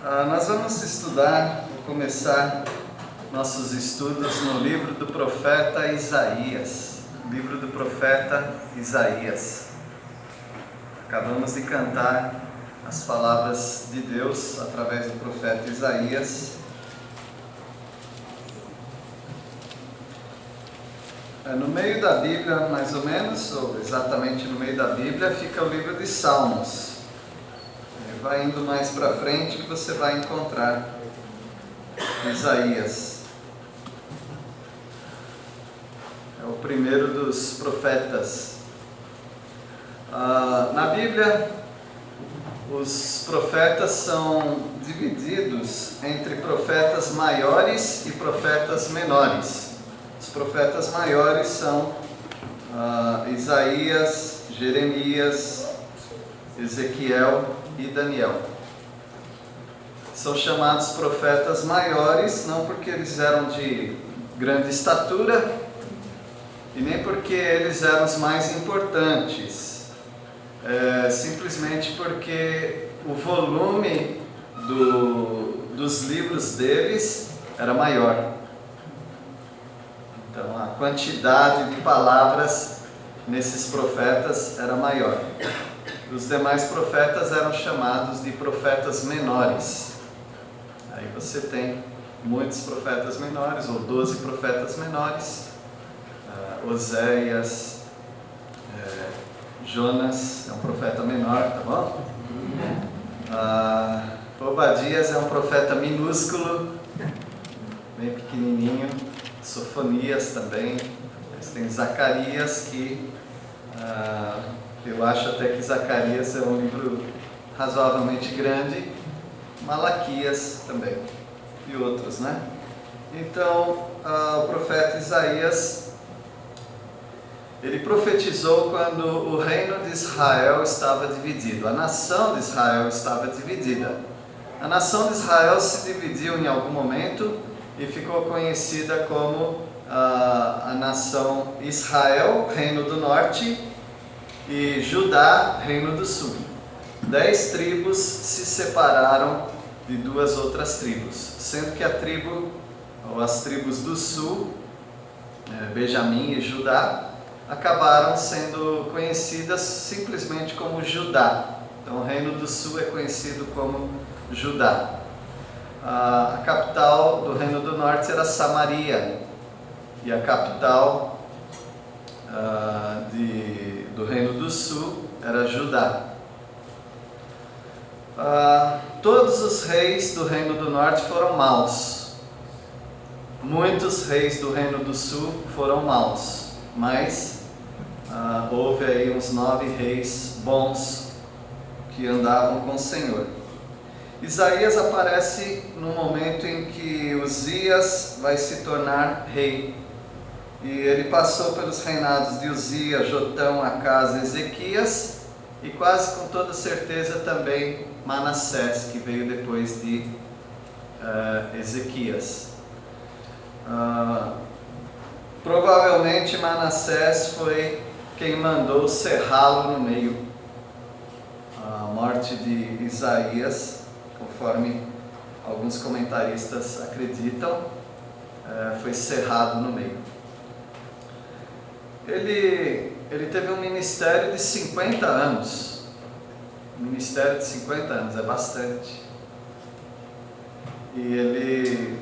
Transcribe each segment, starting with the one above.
Nós vamos começar nossos estudos no livro do profeta Isaías. Livro do profeta Isaías. Acabamos de cantar as palavras de Deus através do profeta Isaías. No meio da Bíblia, mais ou menos, ou exatamente no meio da Bíblia, fica o livro de Salmos. Vai indo mais para frente que você vai encontrar Isaías. É o primeiro dos profetas. Na Bíblia, os profetas são divididos entre profetas maiores e profetas menores. Os profetas maiores são Isaías, Jeremias, Ezequiel e Daniel. São chamados profetas maiores, não porque eles eram de grande estatura e nem porque eles eram os mais importantes, simplesmente porque o volume dos livros deles era maior. Então a quantidade de palavras nesses profetas era maior. Os demais profetas eram chamados de profetas menores. Aí você tem muitos profetas menores, ou 12 profetas menores. Oséias, Jonas é um profeta menor, tá bom? Obadias é um profeta minúsculo, bem pequenininho. Sofonias também. Mas tem Zacarias que... eu acho até que Zacarias é um livro razoavelmente grande, Malaquias também, e outros, né? Então, o profeta Isaías, ele profetizou quando o reino de Israel estava dividido, a nação de Israel estava dividida. A nação de Israel se dividiu em algum momento e ficou conhecida como a nação Israel, reino do norte, e Judá, reino do sul. 10 tribos se separaram de 2 outras tribos, sendo que as tribos do sul, Benjamim e Judá, acabaram sendo conhecidas simplesmente como Judá. Então o reino do sul é conhecido como Judá. A capital do reino do norte era Samaria, e a capital do reino do sul era Judá. Todos os reis do reino do norte foram maus. Muitos reis do reino do sul foram maus, mas houve aí uns 9 reis bons que andavam com o Senhor. Isaías aparece no momento em que Uzias vai se tornar rei. E ele passou pelos reinados de Uzias, Jotão, Acás, Ezequias e quase com toda certeza também Manassés, que veio depois de Ezequias. Provavelmente Manassés foi quem mandou serrá-lo no meio. A morte de Isaías, conforme alguns comentaristas acreditam, foi serrado no meio. Ele teve um ministério de 50 anos. Um ministério de 50 anos é bastante. E ele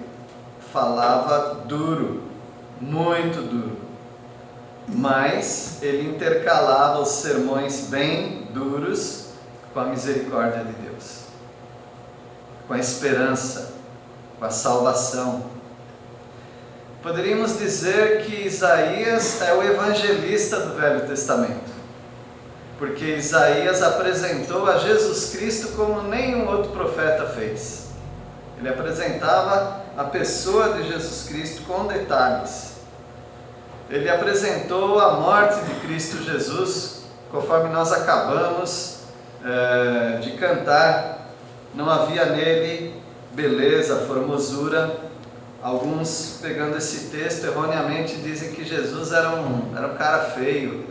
falava duro, muito duro. Mas ele intercalava os sermões bem duros com a misericórdia de Deus, com a esperança, com a salvação. Poderíamos dizer que Isaías é o evangelista do Velho Testamento, porque Isaías apresentou a Jesus Cristo como nenhum outro profeta fez. Ele apresentava a pessoa de Jesus Cristo com detalhes. Ele apresentou a morte de Cristo Jesus, conforme nós acabamos de cantar. Não havia nele beleza, formosura. Alguns, pegando esse texto, erroneamente dizem que Jesus era um cara feio,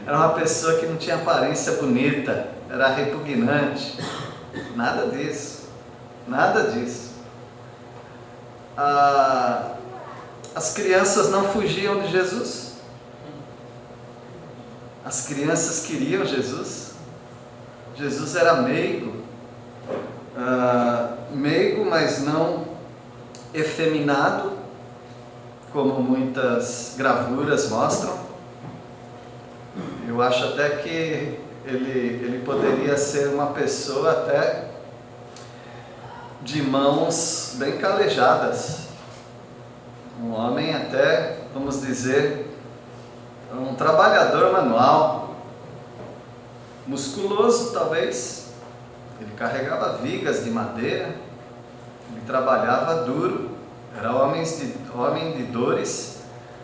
era uma pessoa que não tinha aparência bonita, era repugnante. Nada disso. Nada disso. As crianças não fugiam de Jesus. As crianças queriam Jesus. Jesus era meigo, mas não efeminado, como muitas gravuras mostram. Eu acho até que ele poderia ser uma pessoa até de mãos bem calejadas, um homem até, vamos dizer, um trabalhador manual, musculoso talvez. Ele carregava vigas de madeira, ele trabalhava duro, era homem de dores,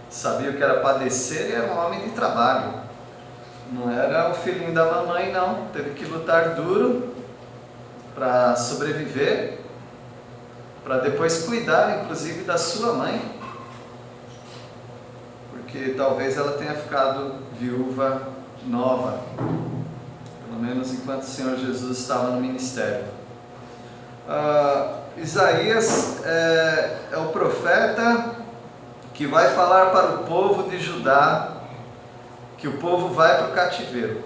sabia o que era padecer e era um homem de trabalho. Não era um filhinho da mamãe, não. Teve que lutar duro para sobreviver, para depois cuidar, inclusive, da sua mãe, porque talvez ela tenha ficado viúva nova, pelo menos enquanto o Senhor Jesus estava no ministério. Isaías é o profeta que vai falar para o povo de Judá que o povo vai para o cativeiro.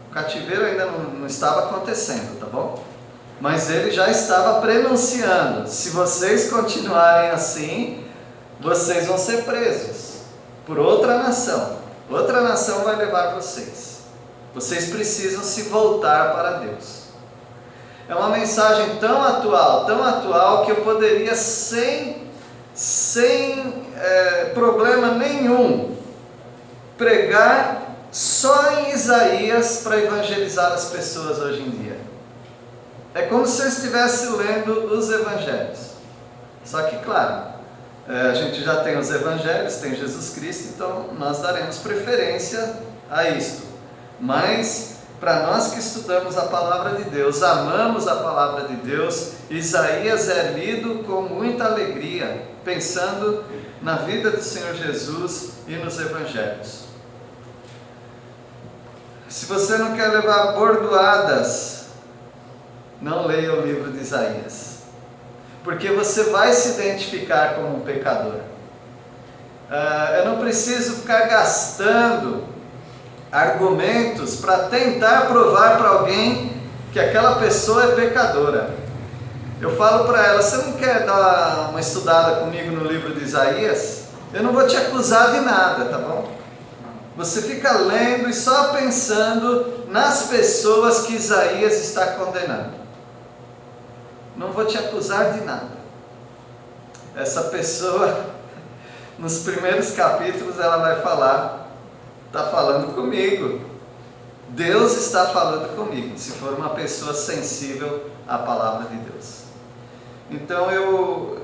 O cativeiro ainda não estava acontecendo, tá bom? Mas ele já estava prenunciando: se vocês continuarem assim, vocês vão ser presos por outra nação. Outra nação vai levar vocês. Vocês precisam se voltar para Deus. É uma mensagem tão atual, que eu poderia sem problema nenhum pregar só em Isaías para evangelizar as pessoas hoje em dia. É como se eu estivesse lendo os evangelhos. Só que, claro, a gente já tem os evangelhos, tem Jesus Cristo, então nós daremos preferência a isto. Mas, para nós que estudamos a palavra de Deus, amamos a palavra de Deus, Isaías é lido com muita alegria, pensando na vida do Senhor Jesus e nos evangelhos. Se você não quer levar bordoadas, não leia o livro de Isaías, porque você vai se identificar como um pecador. Eu não preciso ficar gastando argumentos para tentar provar para alguém que aquela pessoa é pecadora. Eu falo para ela: você não quer dar uma estudada comigo no livro de Isaías? Eu não vou te acusar de nada, tá bom? Você fica lendo e só pensando nas pessoas que Isaías está condenando. Não vou te acusar de nada. Essa pessoa, nos primeiros capítulos, ela vai falar: está falando comigo. Deus está falando comigo, se for uma pessoa sensível à palavra de Deus. Então eu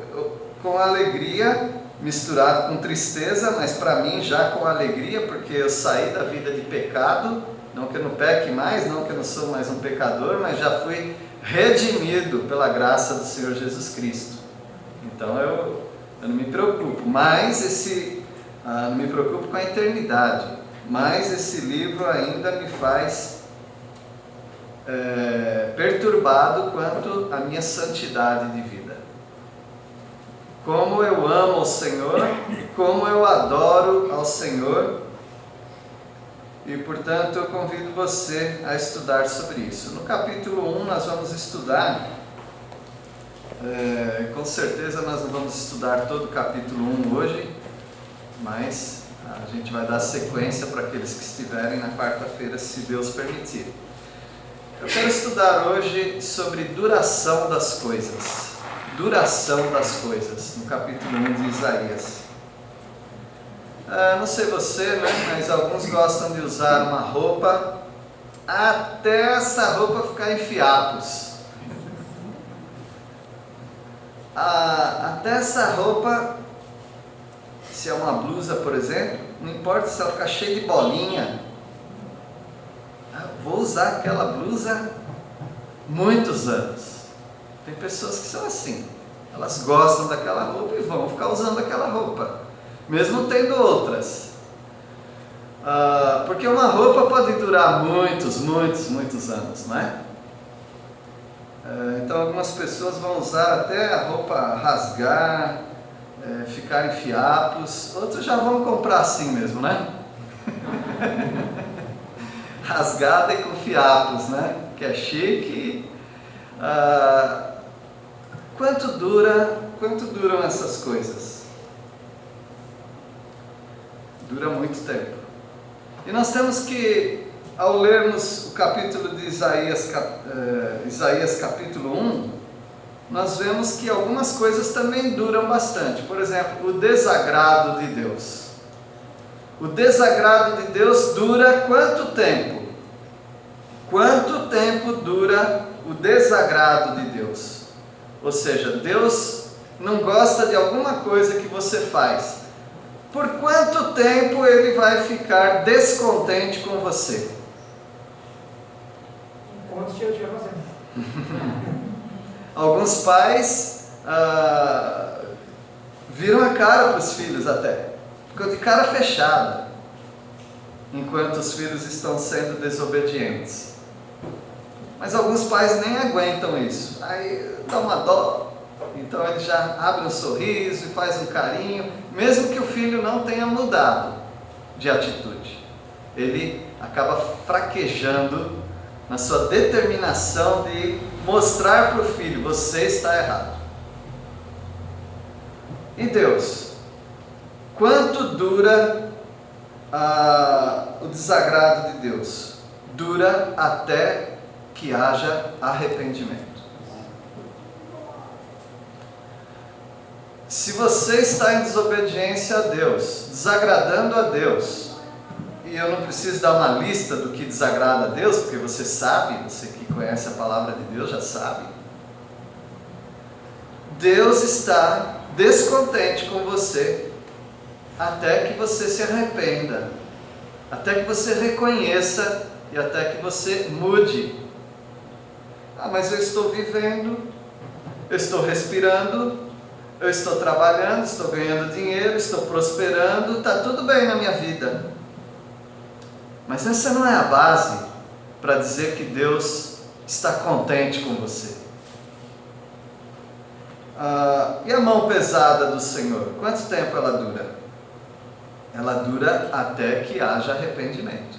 com alegria, misturado com tristeza, mas para mim já com alegria, porque eu saí da vida de pecado, não que eu não peque mais, não que eu não sou mais um pecador, mas já fui redimido pela graça do Senhor Jesus Cristo. Então eu não me preocupo, não me preocupo com a eternidade, mas esse livro ainda me faz perturbado quanto à minha santidade de vida. Como eu amo ao Senhor, como eu adoro ao Senhor, e portanto eu convido você a estudar sobre isso. No capítulo 1 nós vamos estudar, com certeza nós não vamos estudar todo o capítulo 1 hoje, mas a gente vai dar sequência para aqueles que estiverem na quarta-feira, se Deus permitir. Eu quero estudar hoje sobre duração das coisas. Duração das coisas, no capítulo 1 de Isaías. Não sei você, né, mas alguns gostam de usar uma roupa até essa roupa ficar em fiapos. Até essa roupa, se é uma blusa, por exemplo, não importa se ela ficar cheia de bolinha, vou usar aquela blusa muitos anos. Tem pessoas que são assim, elas gostam daquela roupa e vão ficar usando aquela roupa, mesmo tendo outras. Porque uma roupa pode durar muitos anos, não é? Então algumas pessoas vão usar até a roupa rasgar, ficar em fiapos, outros já vão comprar assim mesmo, né? Rasgada e com fiapos, né? Que é chique. Quanto duram essas coisas? Dura muito tempo. E nós temos que, ao lermos o capítulo de Isaías capítulo 1, nós vemos que algumas coisas também duram bastante. Por exemplo, o desagrado de Deus. O desagrado de Deus dura quanto tempo? Quanto tempo dura o desagrado de Deus? Ou seja, Deus não gosta de alguma coisa que você faz. Por quanto tempo Ele vai ficar descontente com você? Enquanto eu estiver fazendo. Alguns pais viram a cara para os filhos até. Ficam de cara fechada, enquanto os filhos estão sendo desobedientes. Mas alguns pais nem aguentam isso. Aí dá uma dó. Então ele já abre um sorriso e faz um carinho, mesmo que o filho não tenha mudado de atitude. Ele acaba fraquejando na sua determinação de mostrar para o filho: você está errado. E Deus? Quanto dura o desagrado de Deus? Dura até que haja arrependimento. Se você está em desobediência a Deus, desagradando a Deus, e eu não preciso dar uma lista do que desagrada a Deus, porque você sabe, você que conhece a palavra de Deus já sabe. Deus está descontente com você até que você se arrependa, até que você reconheça e até que você mude. Mas eu estou vivendo, eu estou respirando, eu estou trabalhando, estou ganhando dinheiro, estou prosperando, está tudo bem na minha vida. Mas essa não é a base para dizer que Deus está contente com você. E a mão pesada do Senhor? Quanto tempo ela dura? Ela dura até que haja arrependimento.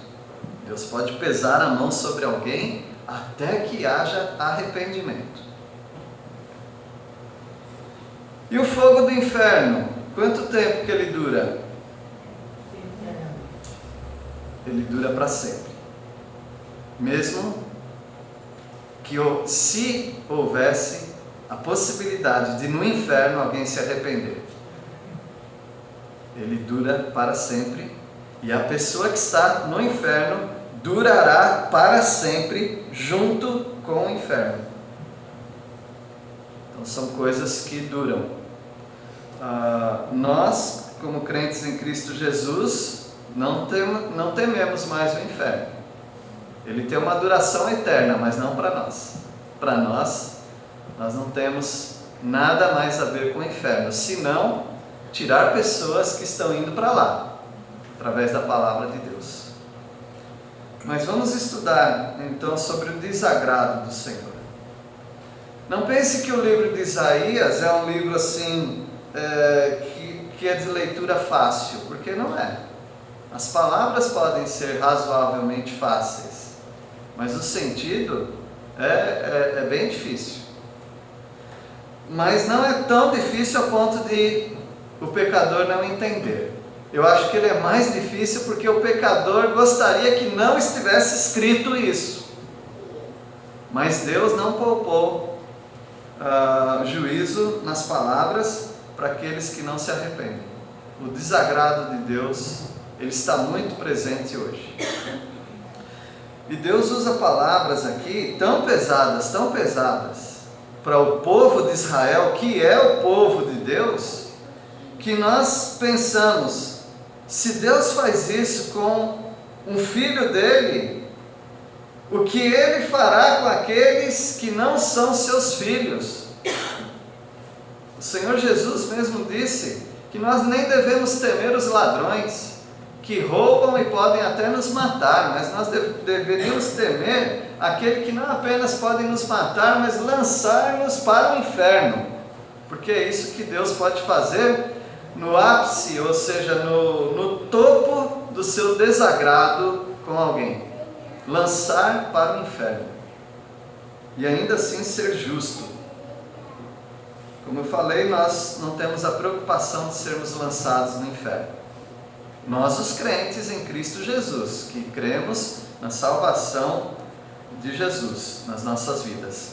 Deus pode pesar a mão sobre alguém até que haja arrependimento. E o fogo do inferno? Quanto tempo que ele dura? Ele dura para sempre. Mesmo que se houvesse a possibilidade de no inferno alguém se arrepender, ele dura para sempre, e a pessoa que está no inferno durará para sempre junto com o inferno. Então são coisas que duram. Nós, como crentes em Cristo Jesus, não tememos mais o inferno. Ele tem uma duração eterna, mas não para nós. Para nós não temos nada mais a ver com o inferno, senão tirar pessoas que estão indo para lá, através da palavra de Deus. Mas vamos estudar então sobre o desagrado do Senhor. Não pense que o livro de Isaías é um livro assim, que é de leitura fácil, porque não é. As palavras podem ser razoavelmente fáceis, mas o sentido é bem difícil. Mas não é tão difícil a ponto de o pecador não entender. Eu acho que ele é mais difícil porque o pecador gostaria que não estivesse escrito isso. Mas Deus não poupou juízo nas palavras para aqueles que não se arrependem. O desagrado de Deus, ele está muito presente hoje. E Deus usa palavras aqui tão pesadas, para o povo de Israel, que é o povo de Deus, que nós pensamos: se Deus faz isso com um filho dele, o que ele fará com aqueles que não são seus filhos? O Senhor Jesus mesmo disse que nós nem devemos temer os ladrões, que roubam e podem até nos matar, mas nós deveríamos temer aquele que não apenas pode nos matar, mas lançar-nos para o inferno, porque é isso que Deus pode fazer no ápice, ou seja, no topo do seu desagrado com alguém, lançar para o inferno, e ainda assim ser justo. Como eu falei, nós não temos a preocupação de sermos lançados no inferno. Nós, os crentes em Cristo Jesus, que cremos na salvação de Jesus nas nossas vidas.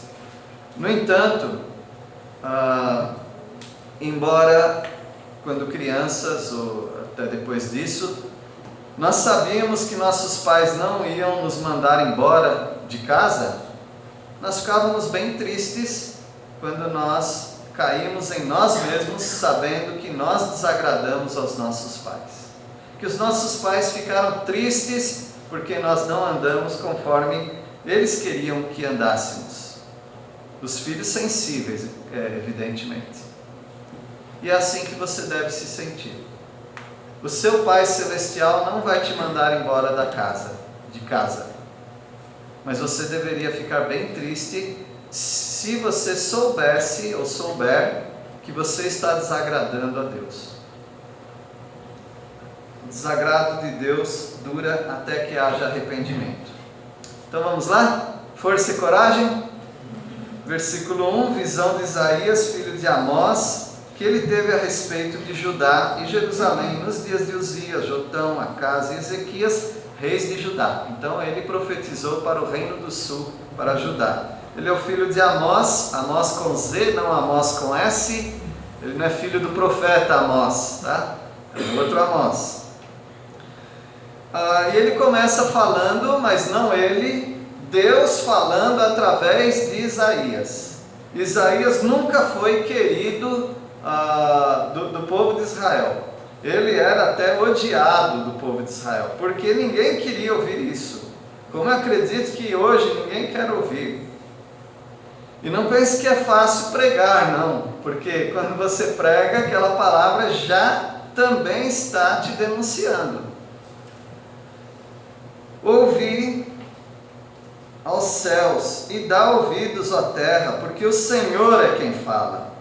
No entanto, embora quando crianças ou até depois disso, nós sabíamos que nossos pais não iam nos mandar embora de casa, nós ficávamos bem tristes quando nós caímos em nós mesmos, sabendo que nós desagradamos aos nossos pais. Que os nossos pais ficaram tristes porque nós não andamos conforme eles queriam que andássemos. Os filhos sensíveis, evidentemente. E é assim que você deve se sentir. O seu Pai Celestial não vai te mandar embora de casa. Mas você deveria ficar bem triste se você soubesse ou souber que você está desagradando a Deus. O desagrado de Deus dura até que haja arrependimento. Então vamos lá? Força e coragem. Versículo 1, visão de Isaías, filho de Amós, que ele teve a respeito de Judá e Jerusalém nos dias de Uzias, Jotão, Acás e Ezequias, reis de Judá. Então ele profetizou para o reino do sul, para Judá. Ele é o filho de Amós, Amós com Z, não Amós com S. Ele não é filho do profeta Amós, tá? É o outro Amós. E ele começa falando, mas não ele, Deus falando através de Isaías. Isaías nunca foi querido do povo de Israel. Ele era até odiado do povo de Israel, porque ninguém queria ouvir isso. Como eu acredito que hoje ninguém quer ouvir. E não pense que é fácil pregar, não, porque quando você prega, aquela palavra já também está te denunciando. Ouvi aos céus e dá ouvidos à terra, porque o Senhor é quem fala.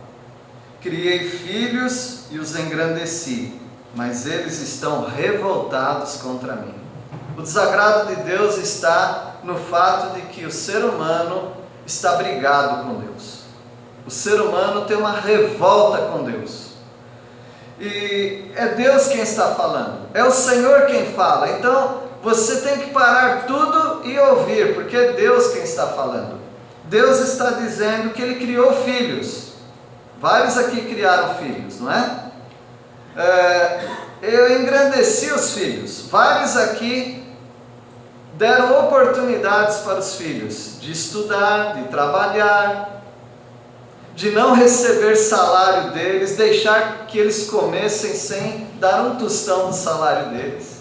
Criei filhos e os engrandeci, mas eles estão revoltados contra mim. O desagrado de Deus está no fato de que o ser humano está brigado com Deus. O ser humano tem uma revolta com Deus. E é Deus quem está falando, é o Senhor quem fala. Então você tem que parar tudo e ouvir, porque é Deus quem está falando. Deus está dizendo que Ele criou filhos. Vários aqui criaram filhos, não é? Eu engrandeci os filhos. Vários aqui deram oportunidades para os filhos de estudar, de trabalhar, de não receber salário deles, deixar que eles comessem sem dar um tostão do salário deles.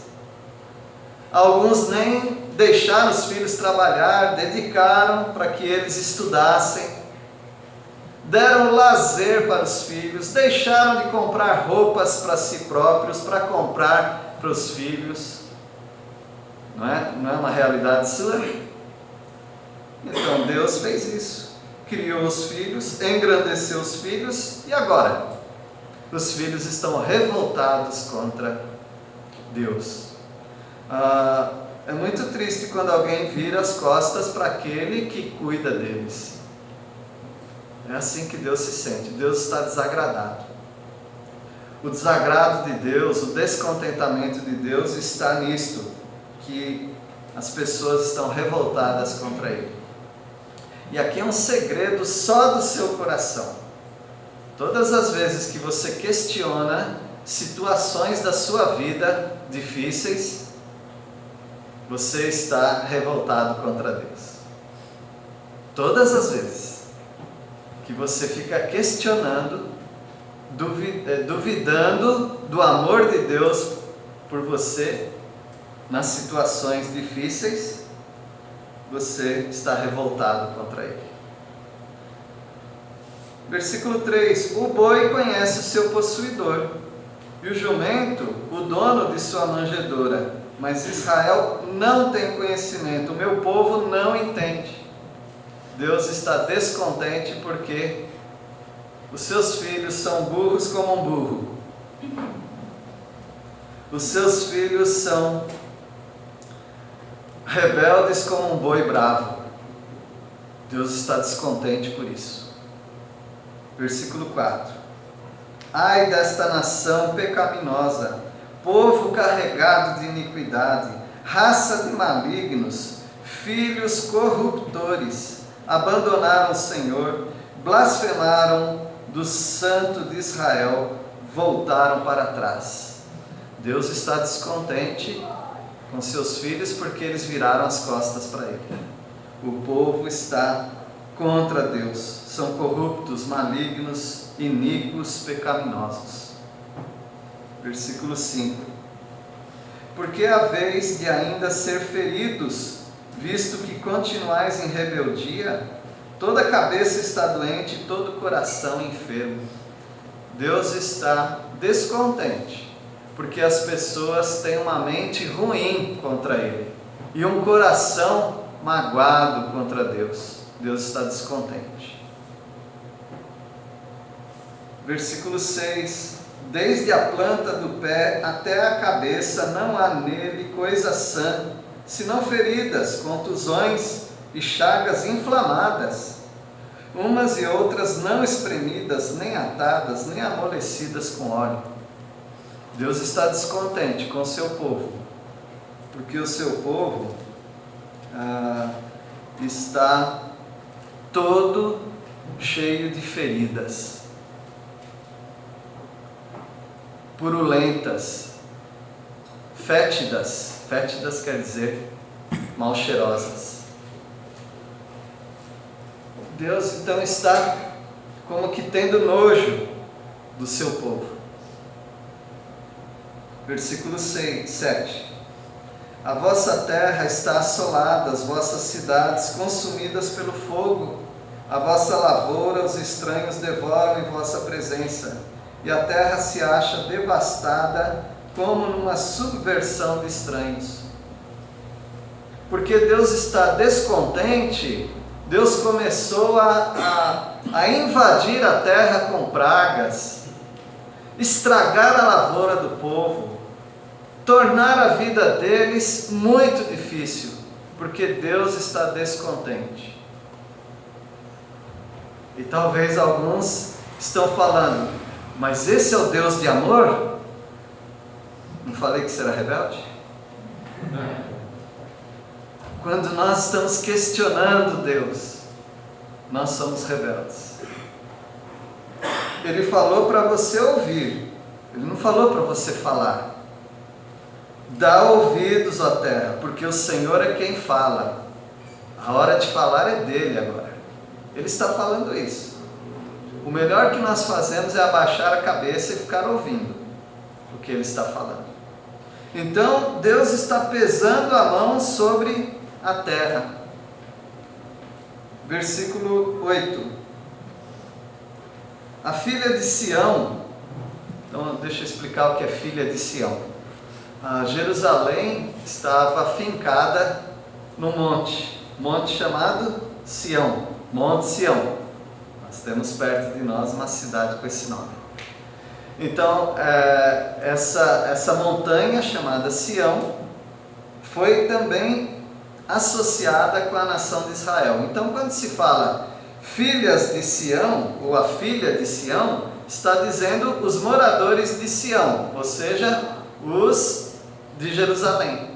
Alguns nem deixaram os filhos trabalhar, dedicaram para que eles estudassem, deram lazer para os filhos, deixaram de comprar roupas para si próprios, para comprar para os filhos. Não é uma realidade sua? Então Deus fez isso, criou os filhos, engrandeceu os filhos, e agora? Os filhos estão revoltados contra Deus. É muito triste quando alguém vira as costas para aquele que cuida deles. É assim que Deus se sente. Deus está desagradado. O desagrado de Deus, o descontentamento de Deus está nisto, que as pessoas estão revoltadas contra Ele. E aqui é um segredo só do seu coração. Todas as vezes que você questiona situações da sua vida difíceis, você está revoltado contra Deus. Todas as vezes que você fica questionando, duvidando do amor de Deus por você nas situações difíceis, você está revoltado contra Ele. Versículo 3: o boi conhece o seu possuidor, e e o jumento o dono de sua manjedoura. Mas Israel não tem conhecimento, o meu povo não entende. Deus está descontente porque os seus filhos são burros como um burro. Os seus filhos são rebeldes como um boi bravo. Deus está descontente por isso. Versículo 4. Ai desta nação pecaminosa, povo carregado de iniquidade, raça de malignos, filhos corruptores, abandonaram o Senhor, blasfemaram do Santo de Israel, voltaram para trás. Deus está descontente com seus filhos porque eles viraram as costas para Ele. O povo está contra Deus, são corruptos, malignos, iníquos, pecaminosos. Versículo 5. Porque haveis de ainda ser feridos, visto que continuais em rebeldia, toda a cabeça está doente, todo o coração enfermo. Deus está descontente, porque as pessoas têm uma mente ruim contra Ele, e um coração magoado contra Deus. Deus está descontente. Versículo 6. Desde a planta do pé até a cabeça não há nele coisa sã, senão feridas, contusões e chagas inflamadas, umas e outras não espremidas, nem atadas, nem amolecidas com óleo. Deus está descontente com o seu povo, porque o seu povo está todo cheio de feridas, purulentas, fétidas. Fétidas quer dizer mal cheirosas. Deus então está como que tendo nojo do seu povo. Versículo 7. A vossa terra está assolada, as vossas cidades consumidas pelo fogo, a vossa lavoura os estranhos devoram em vossa presença, e a terra se acha devastada como numa subversão de estranhos. Porque Deus está descontente, Deus começou a invadir a terra com pragas, estragar a lavoura do povo, tornar a vida deles muito difícil, porque Deus está descontente. E talvez alguns estão falando, mas esse é o Deus de amor? Não falei que será rebelde? Quando nós estamos questionando Deus, nós somos rebeldes. Ele falou para você ouvir, Ele não falou para você falar. Dá ouvidos, ó terra, porque o Senhor é quem fala. A hora de falar é dele agora. Ele está falando isso. O melhor que nós fazemos é abaixar a cabeça e ficar ouvindo o que Ele está falando. Então, Deus está pesando a mão sobre a terra. Versículo 8. A filha de Sião. Então, deixa eu explicar o que é filha de Sião. Jerusalém estava fincada no monte chamado Sião, Monte Sião. Nós temos perto de nós uma cidade com esse nome. Então, essa montanha chamada Sião foi também associada com a nação de Israel. Então, quando se fala filhas de Sião, ou a filha de Sião, está dizendo os moradores de Sião, ou seja, os de Jerusalém.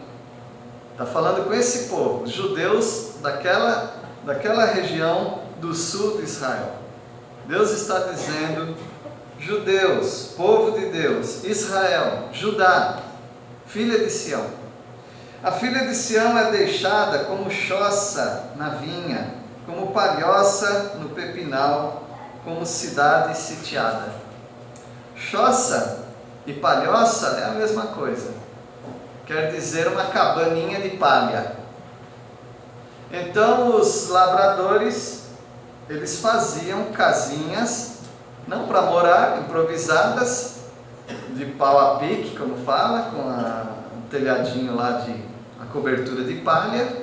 Está falando com esse povo, os judeus daquela região do sul de Israel. Deus está dizendo, judeus, povo de Deus, Israel, Judá, filha de Sião. A filha de Sião é deixada como choça na vinha, como palhoça no pepinal, como cidade sitiada. Choça e palhoça é a mesma coisa. Quer dizer uma cabaninha de palha. Então os lavradores, eles faziam casinhas, não para morar, improvisadas, de pau a pique, como fala, com um telhadinho lá a cobertura de palha,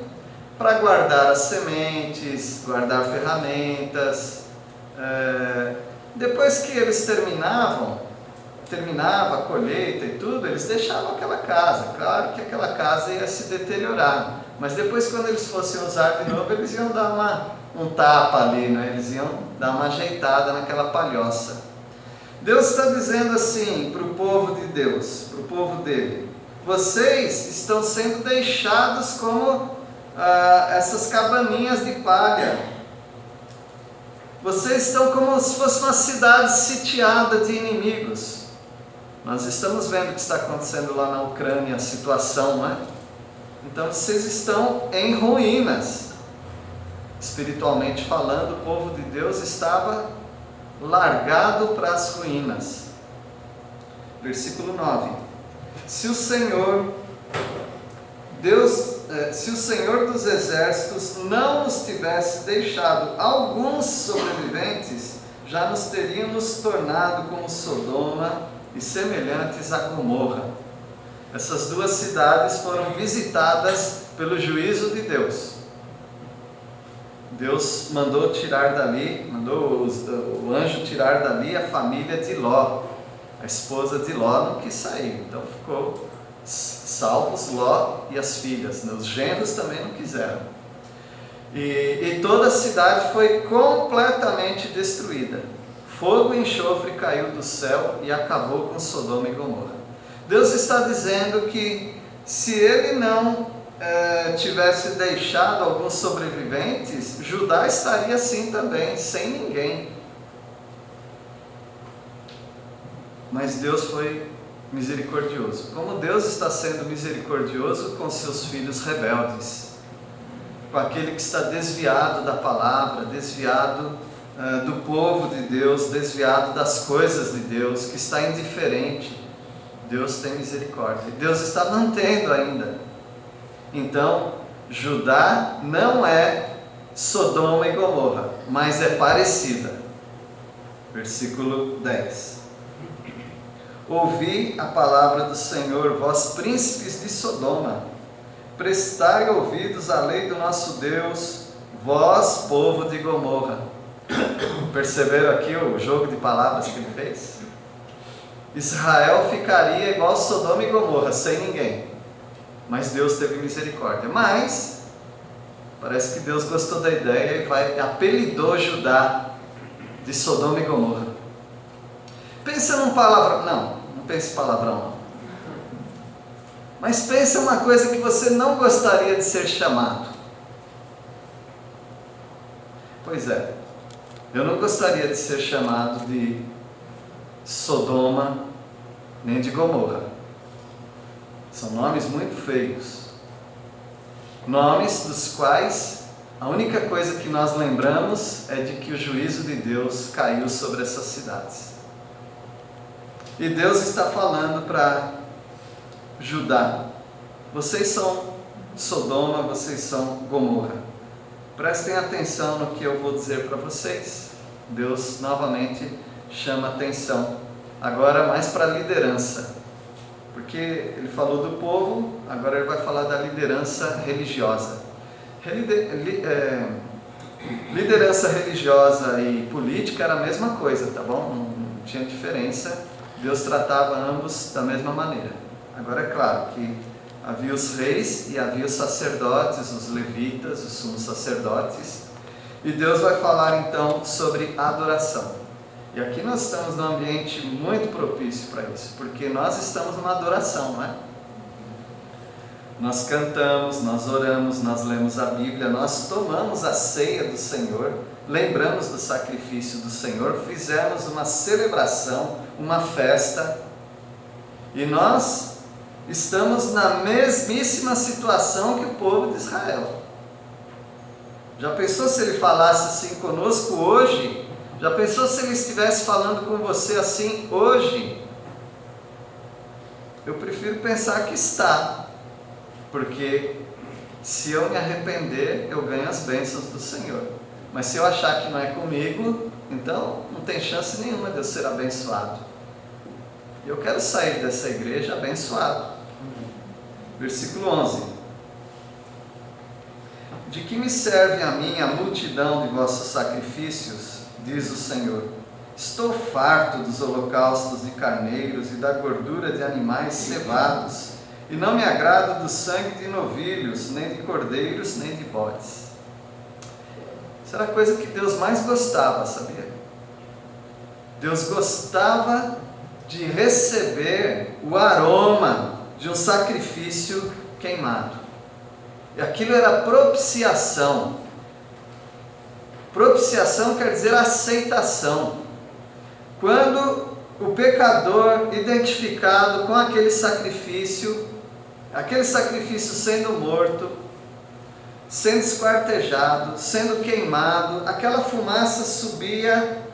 para guardar as sementes, guardar ferramentas. Depois que eles terminava a colheita e tudo, eles deixavam aquela casa. Claro que aquela casa ia se deteriorar, mas depois, quando eles fossem usar de novo, eles iam dar um tapa ali, né? Eles iam dar uma ajeitada naquela palhoça. Deus está dizendo assim para o povo de Deus, para o povo dele: vocês estão sendo deixados como essas cabaninhas de palha. Vocês estão como se fosse uma cidade sitiada de inimigos. Nós estamos vendo o que está acontecendo lá na Ucrânia, a situação, não é? Então vocês estão em ruínas. Espiritualmente falando, o povo de Deus estava largado para as ruínas. Versículo 9: se o Senhor dos exércitos não nos tivesse deixado alguns sobreviventes, já nos teríamos tornado como Sodoma e semelhantes a Gomorra. Essas duas cidades foram visitadas pelo juízo de Deus. Deus mandou o anjo tirar dali a família de Ló. A esposa de Ló não quis sair, então ficou salvos Ló e as filhas. Os genros também não quiseram. E toda a cidade foi completamente destruída. Fogo e enxofre caiu do céu e acabou com Sodoma e Gomorra. Deus está dizendo que se Ele não tivesse deixado alguns sobreviventes, Judá estaria assim também, sem ninguém. Mas Deus foi misericordioso. Como Deus está sendo misericordioso com seus filhos rebeldes, com aquele que está desviado da palavra, desviado do povo de Deus, desviado das coisas de Deus, que está indiferente. Deus tem misericórdia. Deus está mantendo ainda. Então, Judá não é Sodoma e Gomorra, mas é parecida. Versículo 10: ouvi a palavra do Senhor, vós príncipes de Sodoma, prestai ouvidos à lei do nosso Deus, vós povo de Gomorra. Perceberam aqui o jogo de palavras que ele fez? Israel ficaria igual Sodoma e Gomorra, sem ninguém. Mas Deus teve misericórdia. Mas parece que Deus gostou da ideia e apelidou Judá de Sodoma e Gomorra. Pensa num palavrão. Não pense palavrão não. Mas pensa uma coisa que você não gostaria de ser chamado. Pois é, eu não gostaria de ser chamado de Sodoma nem de Gomorra. São nomes muito feios. Nomes dos quais a única coisa que nós lembramos é de que o juízo de Deus caiu sobre essas cidades. E Deus está falando para Judá: vocês são Sodoma, vocês são Gomorra. Prestem atenção no que eu vou dizer para vocês. Deus novamente chama atenção, agora mais para a liderança, porque ele falou do povo, agora ele vai falar da liderança religiosa. Liderança religiosa e política era a mesma coisa, tá bom? Não tinha diferença, Deus tratava ambos da mesma maneira. Agora é claro que havia os reis e havia os sacerdotes, os levitas, os sumos sacerdotes, e Deus vai falar então sobre adoração. E aqui nós estamos num ambiente muito propício para isso, porque nós estamos numa adoração, não é? Nós cantamos, nós oramos, nós lemos a Bíblia, nós tomamos a ceia do Senhor, lembramos do sacrifício do Senhor, fizemos uma celebração, uma festa, e nós estamos na mesmíssima situação que o povo de Israel. Já pensou se ele falasse assim conosco hoje? Já pensou se ele estivesse falando com você assim hoje? Eu prefiro pensar que está, porque se eu me arrepender, eu ganho as bênçãos do Senhor. Mas se eu achar que não é comigo, então não tem chance nenhuma de eu ser abençoado. E eu quero sair dessa igreja abençoado. Versículo 11. De que me serve a mim a multidão de vossos sacrifícios, diz o Senhor. Estou farto dos holocaustos de carneiros e da gordura de animais cevados, e não me agrado do sangue de novilhos, nem de cordeiros, nem de bodes. Isso era a coisa que Deus mais gostava, sabia? Deus gostava de receber o aroma de um sacrifício queimado. E aquilo era propiciação. Propiciação quer dizer aceitação. Quando o pecador identificado com aquele sacrifício sendo morto, sendo esquartejado, sendo queimado, aquela fumaça subia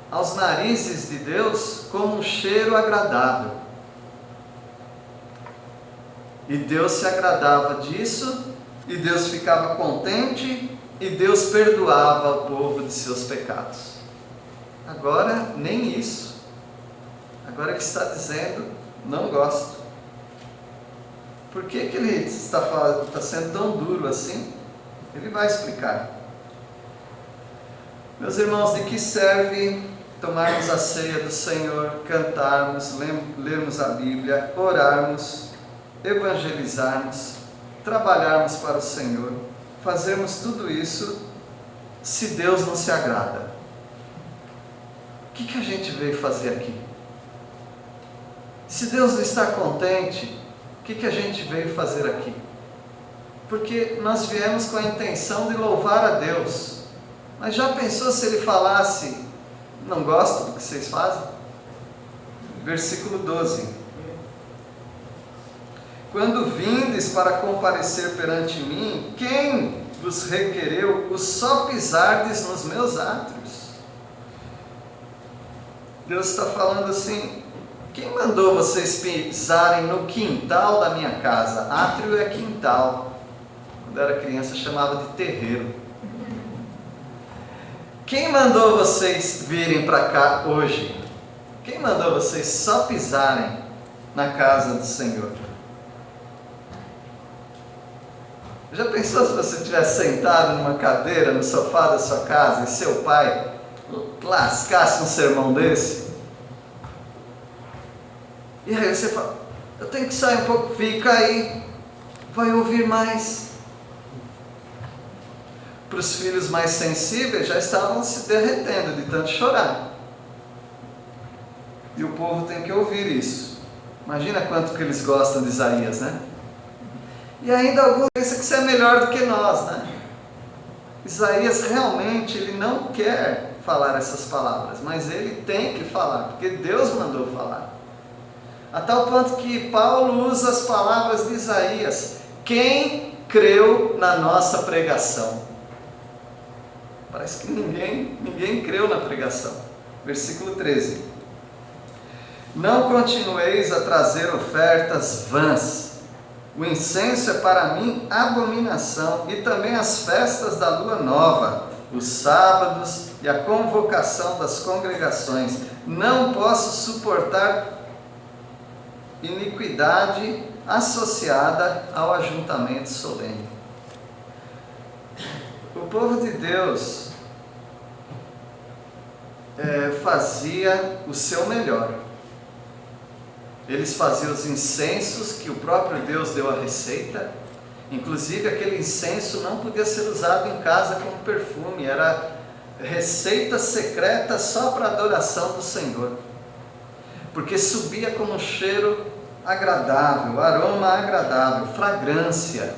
aos narizes de Deus como um cheiro agradável. E Deus se agradava disso, e Deus ficava contente, e Deus perdoava o povo de seus pecados. Agora, nem isso. Agora ele está dizendo, não gosto. Por que ele está sendo tão duro assim? Ele vai explicar. Meus irmãos, de que serve tomarmos a ceia do Senhor, cantarmos, lermos a Bíblia, orarmos, evangelizarmos, trabalharmos para o Senhor, fazermos tudo isso, se Deus não se agrada? O que a gente veio fazer aqui? Se Deus não está contente, o que a gente veio fazer aqui? Porque nós viemos com a intenção de louvar a Deus. Mas já pensou se ele falasse, não gosto do que vocês fazem? Versículo 12. Quando vindes para comparecer perante mim, quem vos requereu o só pisardes nos meus átrios? Deus está falando assim, quem mandou vocês pisarem no quintal da minha casa? Átrio é quintal. Quando eu era criança chamava de terreiro. Quem mandou vocês virem para cá hoje? Quem mandou vocês só pisarem na casa do Senhor? Já pensou se você estivesse sentado numa cadeira no sofá da sua casa e seu pai lascasse um sermão desse? E aí você fala, eu tenho que sair um pouco, fica aí, vai ouvir mais. Para os filhos mais sensíveis já estavam se derretendo de tanto chorar. E o povo tem que ouvir isso. Imagina quanto que eles gostam de Isaías, né? E ainda alguns pensam que isso é melhor do que nós, né? Isaías realmente, ele não quer falar essas palavras, mas ele tem que falar, porque Deus mandou falar. A tal ponto que Paulo usa as palavras de Isaías. Quem creu na nossa pregação? Parece que ninguém creu na pregação. Versículo 13. Não continueis a trazer ofertas vãs. O incenso é para mim abominação, e também as festas da lua nova, os sábados e a convocação das congregações. Não posso suportar iniquidade associada ao ajuntamento solene. O povo de Deus fazia o seu melhor. Eles faziam os incensos que o próprio Deus deu a receita. Inclusive aquele incenso não podia ser usado em casa como perfume, era receita secreta só para a adoração do Senhor, porque subia como um cheiro agradável, aroma agradável, fragrância.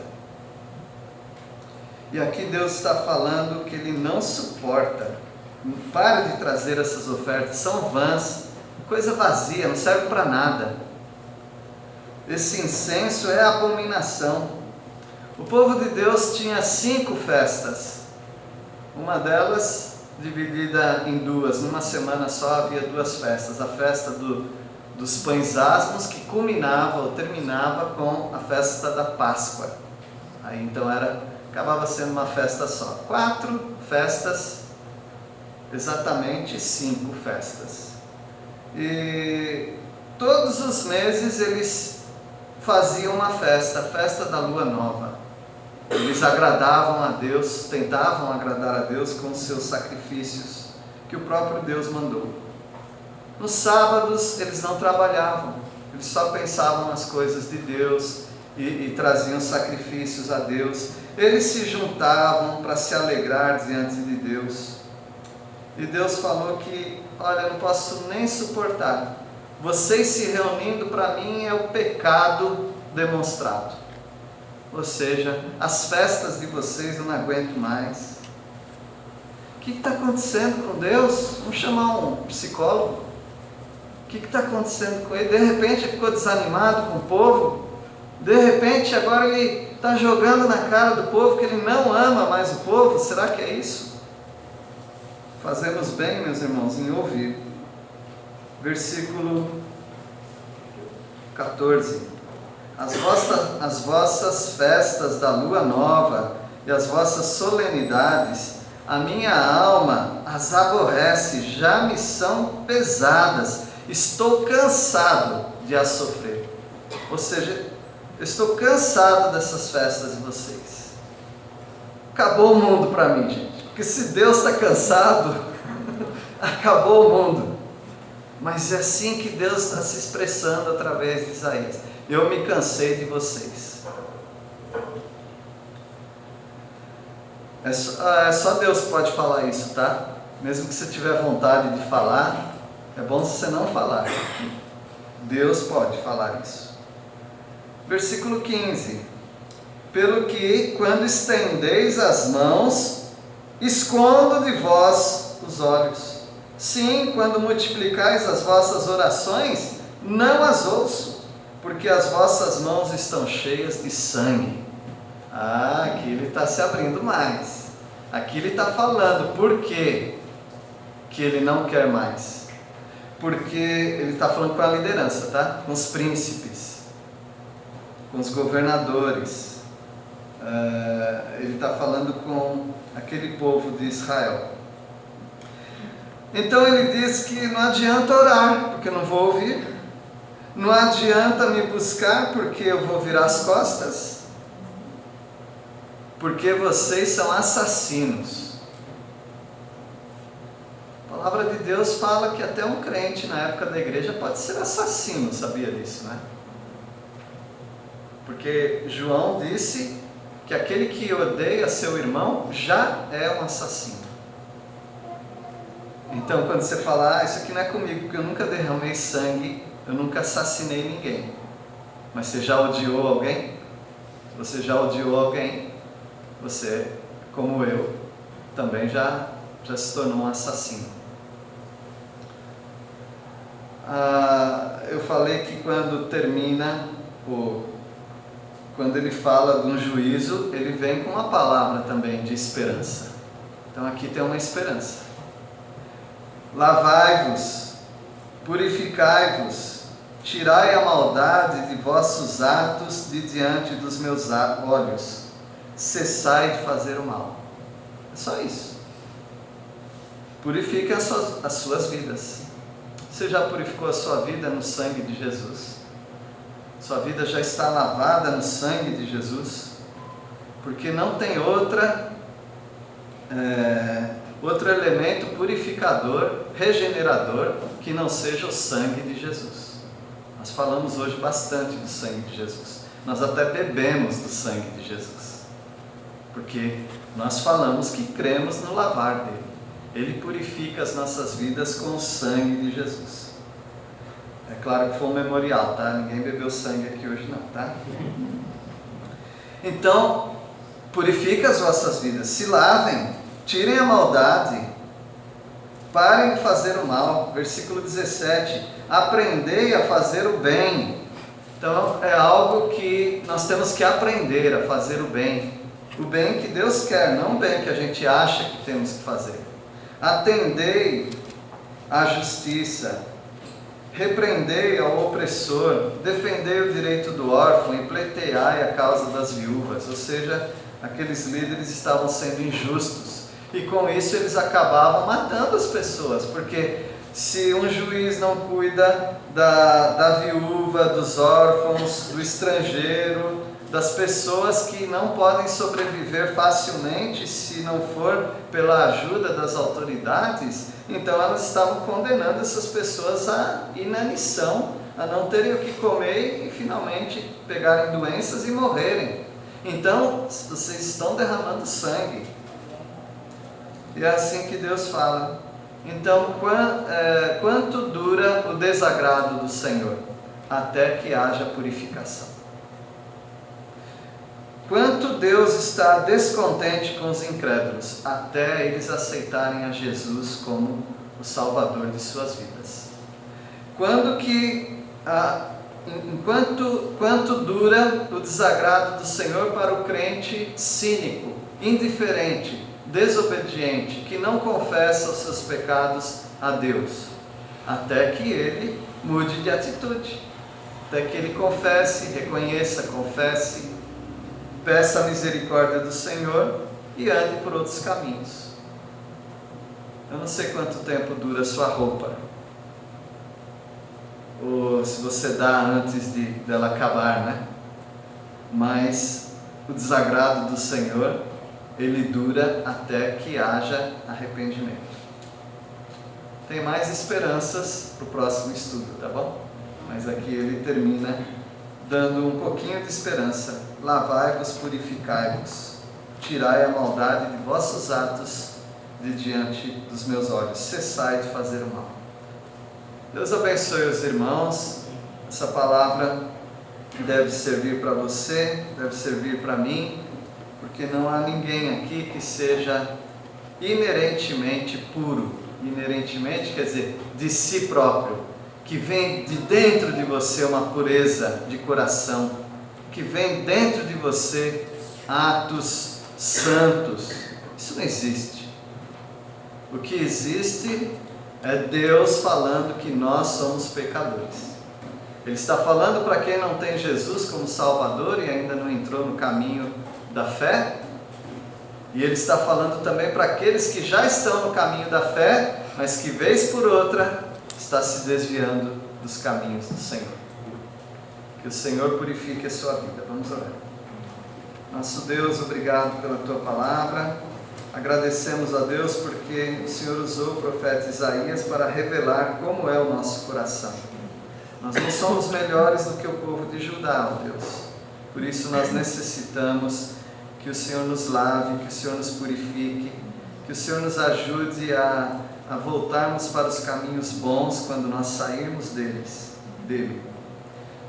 E aqui Deus está falando que Ele não suporta. Para de trazer essas ofertas, são vãs, coisa vazia, não serve para nada. Esse incenso é abominação. O povo de Deus tinha 5 festas, uma delas dividida em 2, numa semana só havia 2 festas, a festa dos pães asmos, que culminava ou terminava com a festa da Páscoa. Aí então acabava sendo uma festa só. 4 festas, exatamente 5 festas. E todos os meses eles faziam uma festa, a festa da lua nova. Eles agradavam a Deus, tentavam agradar a Deus com os seus sacrifícios, que o próprio Deus mandou. Nos sábados eles não trabalhavam, eles só pensavam nas coisas de Deus e traziam sacrifícios a Deus. Eles se juntavam para se alegrar diante de Deus. E Deus falou que, olha, eu não posso nem suportar. Vocês se reunindo para mim é o pecado demonstrado. Ou seja, as festas de vocês eu não aguento mais. O que está acontecendo com Deus? Vamos chamar um psicólogo. O que está acontecendo com ele? De repente ele ficou desanimado com o povo. De repente agora ele está jogando na cara do povo que ele não ama mais o povo. Será que é isso? Fazemos bem, meus irmãos, em ouvir. Versículo 14. As vossas festas da lua nova e as vossas solenidades, a minha alma as aborrece, já me são pesadas, estou cansado de as sofrer. Ou seja, eu estou cansado dessas festas de vocês. Acabou o mundo para mim, gente. Porque se Deus está cansado, acabou o mundo. Mas é assim que Deus está se expressando através de Isaías. Eu me cansei de vocês. Só Deus pode falar isso, tá? Mesmo que você tiver vontade de falar, é bom se você não falar. Deus pode falar isso. Versículo 15. Pelo que, quando estendeis as mãos, escondo de vós os olhos. Sim, quando multiplicais as vossas orações, não as ouço, porque as vossas mãos estão cheias de sangue. Aqui ele está se abrindo mais. Aqui ele está falando por quê que ele não quer mais. Porque ele está falando com a liderança, tá? Com os príncipes, com os governadores. Ele está falando com aquele povo de Israel. Então ele diz que não adianta orar, porque eu não vou ouvir. Não adianta me buscar, porque eu vou virar as costas. Porque vocês são assassinos. A palavra de Deus fala que até um crente na época da igreja pode ser assassino, sabia disso, né? Porque João disse que aquele que odeia seu irmão já é um assassino. Então, quando você fala, isso aqui não é comigo, porque eu nunca derramei sangue, eu nunca assassinei ninguém. Mas você já odiou alguém? Se você já odiou alguém, você, como eu, também já se tornou um assassino. Eu falei que quando termina, quando ele fala de um juízo, ele vem com uma palavra também de esperança. Então aqui tem uma esperança. Lavai-vos, purificai-vos, tirai a maldade de vossos atos de diante dos meus olhos, cessai de fazer o mal. É só isso. Purifiquem as suas vidas. Você já purificou a sua vida no sangue de Jesus? Sua vida já está lavada no sangue de Jesus? Porque não tem outro elemento purificador, regenerador, que não seja o sangue de Jesus. Nós falamos hoje bastante do sangue de Jesus. Nós até bebemos do sangue de Jesus. Porque nós falamos que cremos no lavar dele. Ele purifica as nossas vidas com o sangue de Jesus. É claro que foi um memorial, tá? Ninguém bebeu sangue aqui hoje não, tá? Então, purifica as vossas vidas, se lavem, tirem a maldade, parem de fazer o mal. Versículo 17, aprendei a fazer o bem. Então é algo que nós temos que aprender a fazer o bem que Deus quer, não o bem que a gente acha que temos que fazer. Atendei à justiça, repreendei ao opressor, defendei o direito do órfão e pleiteai a causa das viúvas. Ou seja, aqueles líderes estavam sendo injustos. E com isso eles acabavam matando as pessoas, porque se um juiz não cuida da viúva, dos órfãos, do estrangeiro, das pessoas que não podem sobreviver facilmente se não for pela ajuda das autoridades, então elas estavam condenando essas pessoas à inanição, a não terem o que comer e finalmente pegarem doenças e morrerem. Então, vocês estão derramando sangue. E é assim que Deus fala. Então, quanto dura o desagrado do Senhor? Até que haja purificação. Quanto Deus está descontente com os incrédulos? Até eles aceitarem a Jesus como o Salvador de suas vidas. Quanto dura o desagrado do Senhor para o crente cínico, indiferente, desobediente, que não confessa os seus pecados a Deus? Até que ele mude de atitude, até que ele confesse, reconheça, confesse, peça a misericórdia do Senhor e ande por outros caminhos. Eu não sei quanto tempo dura a sua roupa, ou se você dá antes dela acabar, né? Mas o desagrado do Senhor, ele dura até que haja arrependimento. Tem mais esperanças para o próximo estudo, tá bom? Mas aqui ele termina dando um pouquinho de esperança. Lavai-vos, purificai-vos, tirai a maldade de vossos atos de diante dos meus olhos, cessai de fazer o mal. Deus abençoe os irmãos. Essa palavra deve servir para você, deve servir para mim, porque não há ninguém aqui que seja inerentemente puro. Inerentemente quer dizer de si próprio, que vem de dentro de você uma pureza de coração, que vem dentro de você atos santos. Isso não existe. O que existe é Deus falando que nós somos pecadores. Ele está falando para quem não tem Jesus como Salvador e ainda não entrou no caminho da fé. E Ele está falando também para aqueles que já estão no caminho da fé, mas que vez por outra está se desviando dos caminhos do Senhor. Que o Senhor purifique a sua vida. Vamos orar. Nosso Deus, obrigado pela Tua palavra. Agradecemos a Deus porque o Senhor usou o profeta Isaías para revelar como é o nosso coração. Nós não somos melhores do que o povo de Judá, ó Deus. Por isso nós necessitamos que o Senhor nos lave, que o Senhor nos purifique, que o Senhor nos ajude a voltarmos para os caminhos bons quando nós sairmos dele.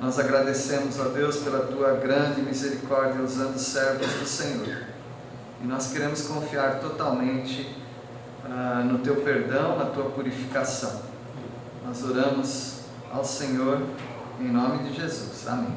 Nós agradecemos a Deus pela Tua grande misericórdia usando os servos do Senhor. E nós queremos confiar totalmente no Teu perdão, na Tua purificação. Nós oramos ao Senhor em nome de Jesus. Amém.